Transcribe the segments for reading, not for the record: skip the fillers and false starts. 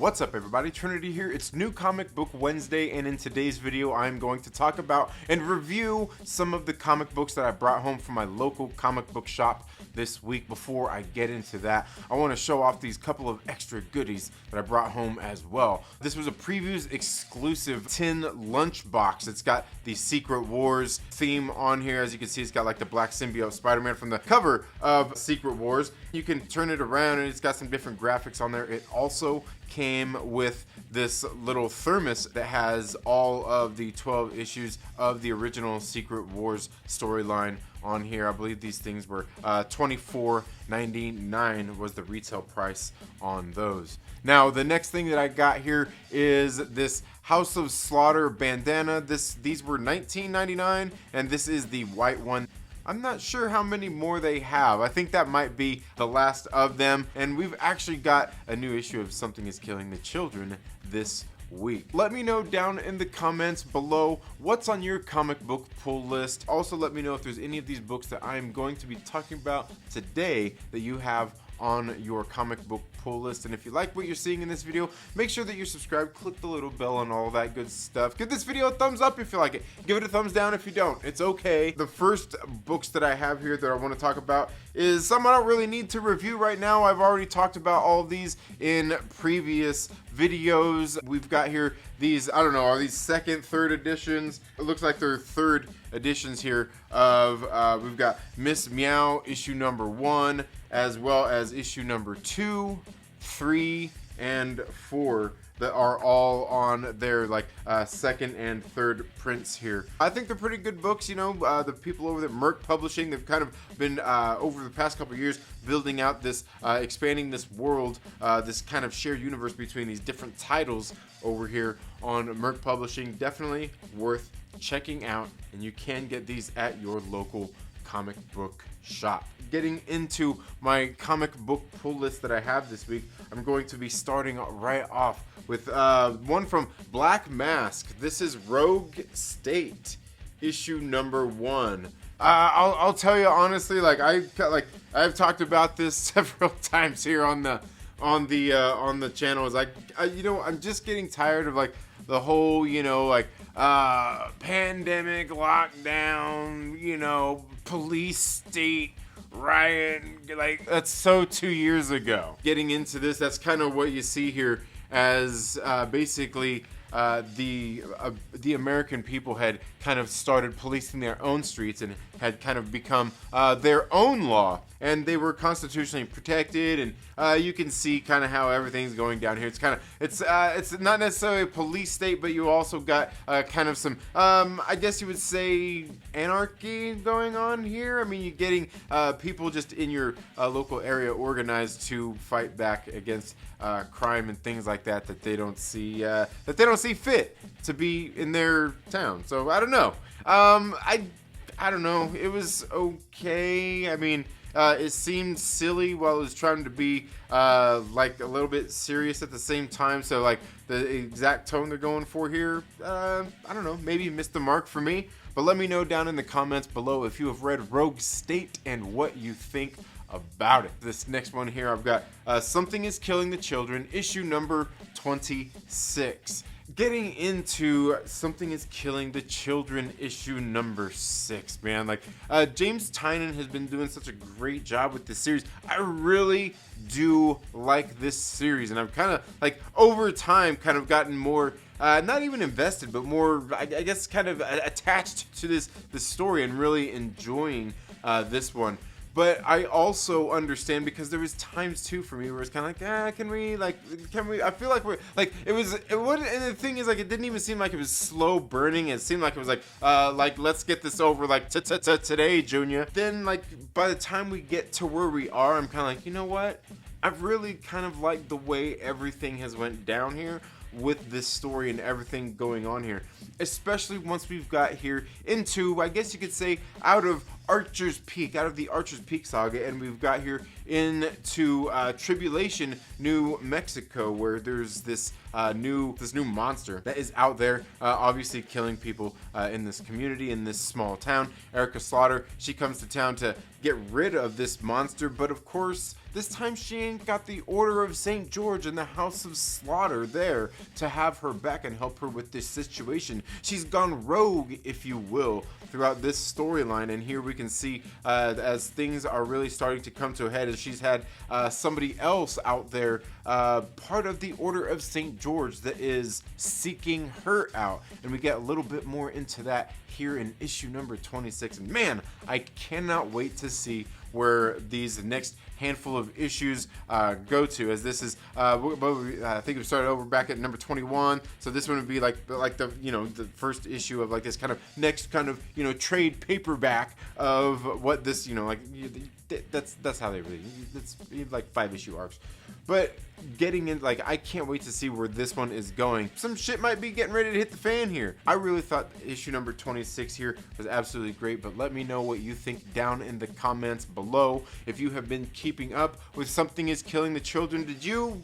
What's up everybody, Trinity here. It's New Comic Book Wednesday, and in today's video I'm going to talk about and review some of the comic books that I brought home from my local comic book shop this week. Before I get into that, I want to show off these couple of extra goodies that I brought home as well. This was a Previews exclusive tin lunchbox. It's got the Secret Wars theme on here. As you can see, it's got like the black symbiote Spider-Man from the cover of Secret Wars. You can turn it around and it's got some different graphics on there. It also came with this little thermos that has all of the 12 issues of the original Secret Wars storyline on here. I believe these things were $24.99 was the retail price on those. Now the next thing that I got here is this House of Slaughter bandana. These were $19.99 and this is the white one. I'm not sure how many more they have. I think that might be the last of them. And we've actually got a new issue of Something is Killing the Children this week. Let me know down in the comments below what's on your comic book pull list. Also let me know if there's any of these books that I'm going to be talking about today that you have on your comic book pull list. And if you like what you're seeing in this video, make sure that you're subscribed, click the little bell and all that good stuff. Give this video a thumbs up if you like it. Give it a thumbs down if you don't. It's okay. The first books that I have here that I want to talk about is some I don't really need to review right now. I've already talked about all of these in previous videos. We've got here these, I don't know, are these second, third editions? It looks like they're third editions here of, we've got Miss Meow issue number 1, as well as issue number 2, 3, and 4 that are all on their like second and third prints here. I think they're pretty good books. You know, the people over at Myrtle Publishing, they've kind of been over the past couple of years building out this, expanding this world, this kind of shared universe between these different titles over here on Myrtle Publishing. Definitely worth checking out, and you can get these at your local comic book shop. Getting into my comic book pull list that I have this week, I'm going to be starting right off with one from Black Mask. This is Rogue State issue number 1. I'll tell you honestly, like I've talked about this several times here on the channel. Is like you know, I'm just getting tired of like the whole, you know, like pandemic, lockdown, you know, police state riot, like that's so 2 years ago. Getting into this, that's kind of what you see here as basically the American people had kind of started policing their own streets and had kind of become their own law, and they were constitutionally protected. And you can see kind of how everything's going down here. It's kind of it's not necessarily a police state, but you also got kind of some I guess you would say anarchy going on here. I mean, you're getting people just in your local area organized to fight back against crime and things like that they don't see fit to be in their town. So I don't know. I don't know. It was okay. I mean, it seemed silly while it was trying to be like a little bit serious at the same time. So like the exact tone they're going for here, I don't know, maybe missed the mark for me. But let me know down in the comments below if you have read Rogue State and what you think about it. This next one here, I've got Something is Killing the Children, issue number 26. Getting into Something is Killing the Children issue number 6, man. Like James Tynion has been doing such a great job with this series. I really do like this series, and I've kind of like over time kind of gotten more not even invested, but more I guess kind of attached to this story and really enjoying this one. But I also understand, because there was times too for me where it's kind of like, can we, I feel like it wouldn't, and the thing is, like, it didn't even seem like it was slow burning. It seemed like it was like let's get this over, like, today, Junior. Then, like, by the time we get to where we are, I'm kind of like, you know what? I've really kind of liked the way everything has went down here. with this story and everything going on here, especially once we've got here into, I guess you could say, out of Archer's Peak, out of the Archer's Peak saga, and we've got here into Tribulation, New Mexico, where there's this new monster that is out there, obviously killing people in this community, in this small town. Erica Slaughter, she comes to town to get rid of this monster, but of course, this time she ain't got the Order of St. George and the House of Slaughter there to have her back and help her with this situation. She's gone rogue, if you will, throughout this storyline, and here we can see as things are really starting to come to a head, as she's had somebody else out there, part of the Order of St. George, that is seeking her out, and we get a little bit more into that here in issue number 26. And man, I cannot wait to see where these next handful of issues go to, as this is I think we started over back at number 21, so this one would be like the, you know, the first issue of like this kind of next kind of, you know, trade paperback of what this, you know, like that's how they really, it's like 5-issue arcs. But getting in, like, I can't wait to see where this one is going. Some shit might be getting ready to hit the fan here. I really thought issue number 26 here was absolutely great, but let me know what you think down in the comments below. If you have been keeping up with Something Is Killing the Children, did you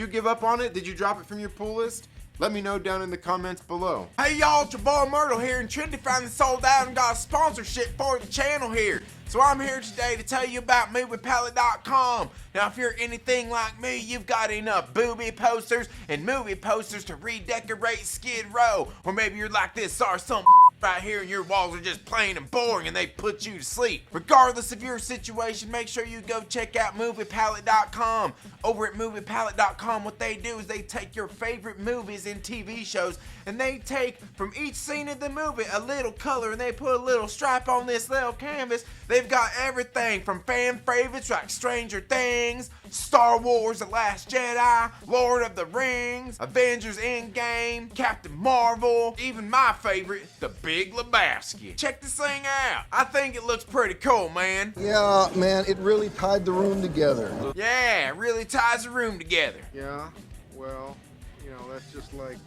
give up on it? Did you drop it from your pull list? Let me know down in the comments below. Hey y'all, it's your boy Myrtle here, and Trinity finally sold out and got a sponsorship for the channel here. So I'm here today to tell you about MoviePalette.com. Now if you're anything like me, you've got enough booby posters and movie posters to redecorate Skid Row. Or maybe you're like this some right here and your walls are just plain and boring and they put you to sleep. Regardless of your situation, make sure you go check out MoviePalette.com. Over at MoviePalette.com, what they do is they take your favorite movies and TV shows, and they take from each scene in the movie a little color, and they put a little stripe on this little canvas. They've got everything from fan favorites like Stranger Things, Star Wars The Last Jedi, Lord of the Rings, Avengers Endgame, Captain Marvel, even my favorite, The Big Lebowski. Check this thing out. I think it looks pretty cool, man. Yeah, man, it really tied the room together. Yeah, it really ties the room together. Yeah, well, you know, that's just like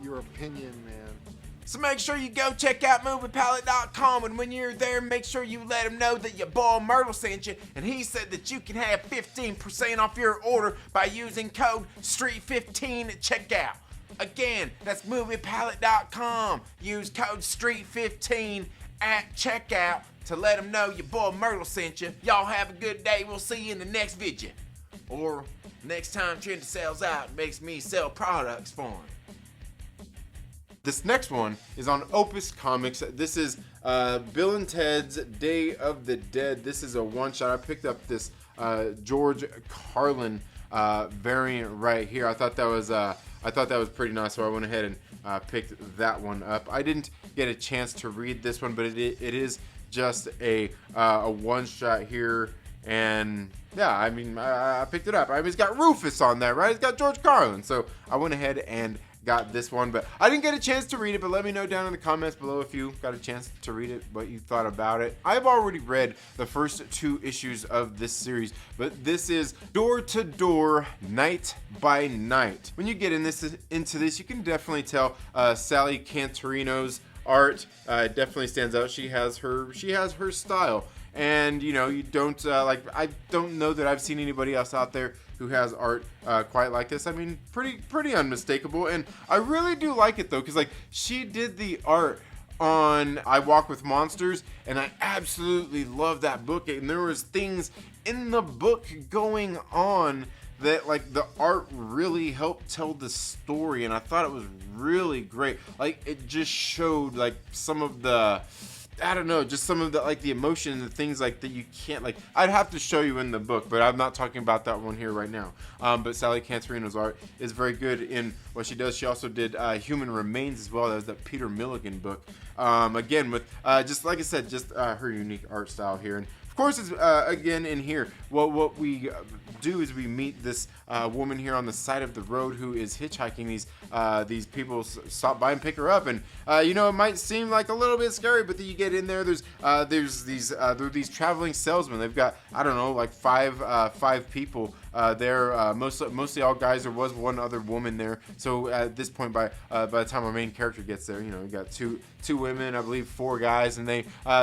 your opinion, man. So make sure you go check out MoviePalette.com, and when you're there, make sure you let him know that your boy Myrtle sent you, and he said that you can have 15% off your order by using code STREET15 at checkout. Again, that's MoviePalette.com. Use code STREET15 at checkout to let him know your boy Myrtle sent you. Y'all have a good day. We'll see you in the next video. Or next time Trinity sells out, makes me sell products for him. This next one is on Opus Comics. This is Bill and Ted's Day of the Dead. This is a one-shot. I picked up this George Carlin variant right here. I thought that was pretty nice, so I went ahead and picked that one up. I didn't get a chance to read this one, but it is just a one-shot here. And yeah, I mean, I picked it up. I mean, it's got Rufus on there, right? It's got George Carlin. So I went ahead and got this one, but I didn't get a chance to read it. But let me know down in the comments below if you got a chance to read it, what you thought about it. I've already read the first 2 issues of this series, but this is Door to Door, Night by Night. When you get into this, you can definitely tell Sally Cantorino's art definitely stands out. She has her style. And you know, you don't I don't know that I've seen anybody else out there who has art quite like this. I mean, pretty unmistakable, and I really do like it though, because like she did the art on I Walk with Monsters, and I absolutely love that book. And there was things in the book going on that like the art really helped tell the story, and I thought it was really great. Like it just showed like some of the, I don't know, just some of the like the emotion and the things like that you can't, like I'd have to show you in the book, but I'm not talking about that one here right now. But Sally Cantorino's art is very good in what she does. She also did Human Remains as well. That was that Peter Milligan book. Again with just like I said, just her unique art style here. And of course, it's, again in here, what we do is we meet this woman here on the side of the road who is hitchhiking. These people stop by and pick her up, and you know, it might seem like a little bit scary, but then you get in there. There's these traveling salesmen. They've got, I don't know, like five people there. Mostly all guys. There was one other woman there. So at this point, by the time our main character gets there, you know, we got two women, I believe 4 guys, and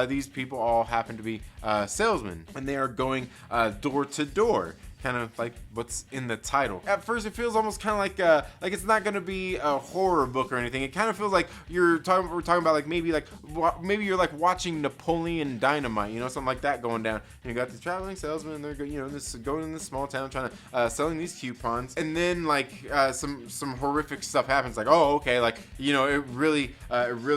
these people all happen to be salesmen, and they are going door to door. Kind of like what's in the title. At first, it feels almost kind of like it's not gonna be a horror book or anything. It kind of feels like we're talking about like maybe you're like watching Napoleon Dynamite, you know, something like that going down. And you got the traveling salesman, and they're going in this small town trying to selling these coupons, and then like some horrific stuff happens. Like, oh, okay, like, you know, it really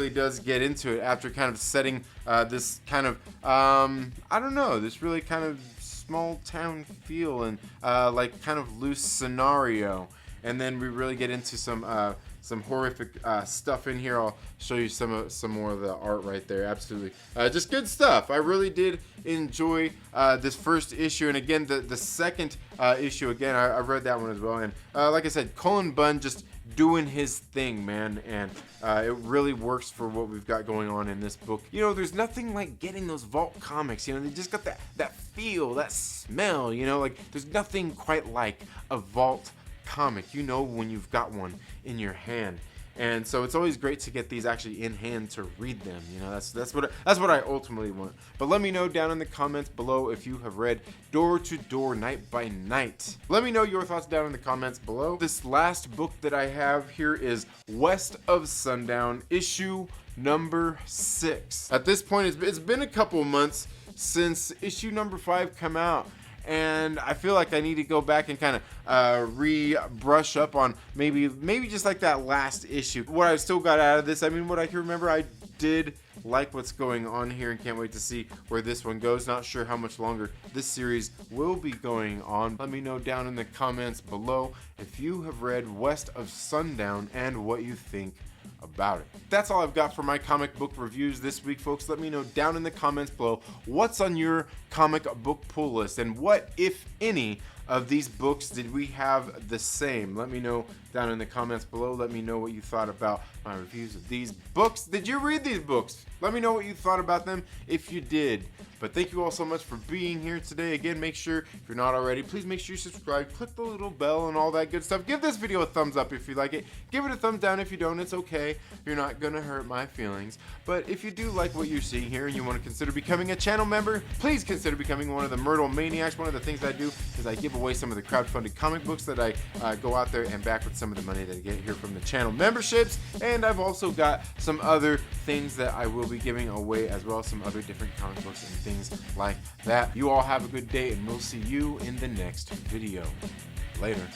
does get into it after kind of setting this kind of I don't know, this really kind of small town feel and like kind of loose scenario, and then we really get into some horrific stuff in here. I'll show you some more of the art right there. Absolutely, just good stuff. I really did enjoy this first issue, and again the second issue. Again, I read that one as well, and like I said, Cullen Bunn just doing his thing, man, and it really works for what we've got going on in this book. You know, there's nothing like getting those Vault comics, you know, they just got that feel, that smell, you know, like there's nothing quite like a Vault comic, you know, when you've got one in your hand. And so it's always great to get these actually in hand to read them. You know, that's what I ultimately want. But let me know down in the comments below if you have read Door to Door Night by Night. Let me know your thoughts down in the comments below. This last book that I have here is West of Sundown, issue number 6. At this point, it's been a couple months since issue number 5 come out. And I feel like I need to go back and kind of brush up on maybe just like that last issue. What I still got out of this, I mean, what I can remember, I did like what's going on here and can't wait to see where this one goes. Not sure how much longer this series will be going on. Let me know down in the comments below if you have read West of Sundown and what you think about it. That's all I've got for my comic book reviews this week, folks. Let me know down in the comments below what's on your comic book pull list and what, if any, of these books did we have the same. Let me know down in the comments below. Let me know what you thought about my reviews of these books. Did you read these books? Let me know what you thought about them if you did. But thank you all so much for being here today. Again, make sure, if you're not already, please make sure you subscribe, click the little bell and all that good stuff. Give this video a thumbs up if you like it. Give it a thumbs down if you don't. It's okay. You're not gonna hurt my feelings. But if you do like what you're seeing here and you want to consider becoming a channel member, please consider becoming one of the Myrtle Maniacs. One of the things I do is I give away some of the crowdfunded comic books that I go out there and back with some of the money that I get here from the channel memberships. And I've also got some other things that I will be giving away as well, some other different comic books and things like that. You all have a good day, and we'll see you in the next video. Later.